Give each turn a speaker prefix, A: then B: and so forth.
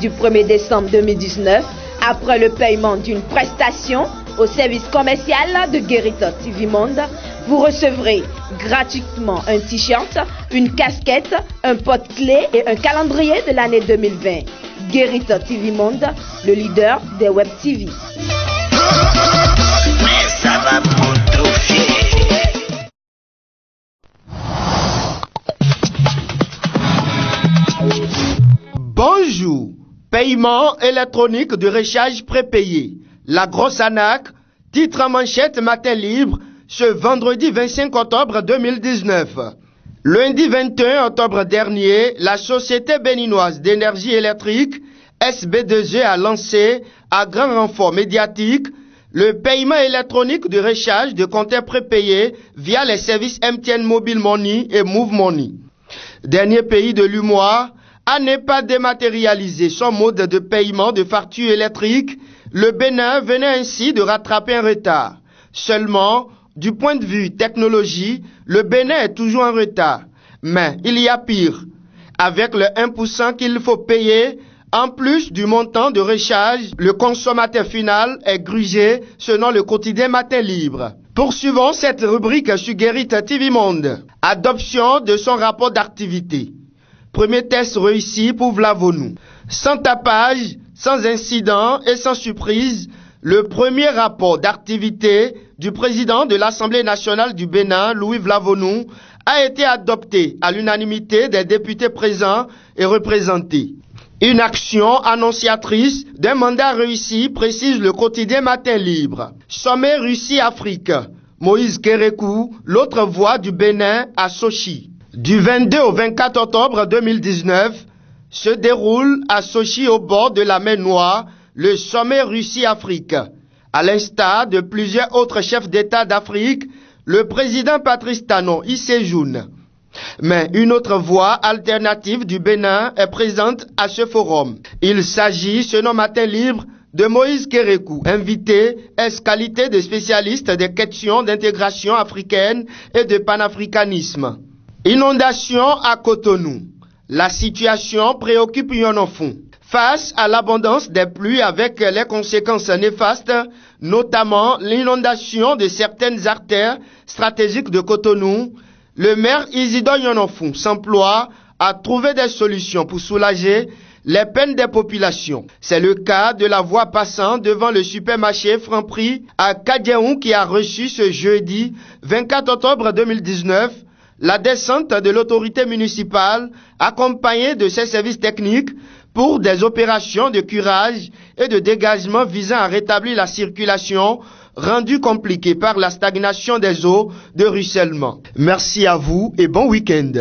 A: du 1er décembre 2019, après le paiement d'une prestation au service commercial de Guérita TV Monde, vous recevrez gratuitement un t-shirt, une casquette, un porte-clés et un calendrier de l'année 2020. Guérita TV Monde, le leader des web TV.
B: Mais ça va m'autrophier.
C: Bonjour. Paiement électronique de recharge prépayé. La grosse arnaque. Titre en manchette Matin Libre ce vendredi 25 octobre 2019. Lundi 21 octobre dernier, la société béninoise d'énergie électrique SB2E a lancé, à grand renfort médiatique, le paiement électronique de recharge de compteurs prépayés via les services MTN Mobile Money et Move Money. Dernier pays de l'UMOA à ne pas dématérialiser son mode de paiement de facture électrique, le Bénin venait ainsi de rattraper un retard. Seulement, du point de vue technologie, le Bénin est toujours en retard. Mais il y a pire. Avec le 1% qu'il faut payer, en plus du montant de recharge, le consommateur final est grugé selon le quotidien Matin Libre. Poursuivons cette rubrique sur Guérita TV Monde. Adoption de son rapport d'activité. Premier test réussi pour Vlavonou. Sans tapage, sans incident et sans surprise, le premier rapport d'activité du président de l'Assemblée nationale du Bénin, Louis Vlavonou, a été adopté à l'unanimité des députés présents et représentés. Une action annonciatrice d'un mandat réussi, précise le quotidien Matin Libre. Sommet Russie-Afrique. Moïse Kérékou, l'autre voix du Bénin à Sochi. Du 22 au 24 octobre 2019, se déroule à Sochi au bord de la mer Noire le sommet Russie-Afrique. À l'instar de plusieurs autres chefs d'État d'Afrique, le président Patrice Talon y séjourne. Mais une autre voix alternative du Bénin est présente à ce forum. Il s'agit, selon Matin Libre, de Moïse Kérékou, invité ex-qualité de spécialiste des questions d'intégration africaine et de panafricanisme. Inondation à Cotonou. La situation préoccupe Yonofou. Face à l'abondance des pluies avec les conséquences néfastes, notamment l'inondation de certaines artères stratégiques de Cotonou, le maire Isidore Yonofou s'emploie à trouver des solutions pour soulager les peines des populations. C'est le cas de la voie passant devant le supermarché Franprix à Kadiaou qui a reçu ce jeudi 24 octobre 2019 la descente de l'autorité municipale accompagnée de ses services techniques pour des opérations de curage et de dégagement visant à rétablir la circulation rendue compliquée par la stagnation des eaux de ruissellement. Merci à vous et bon week-end.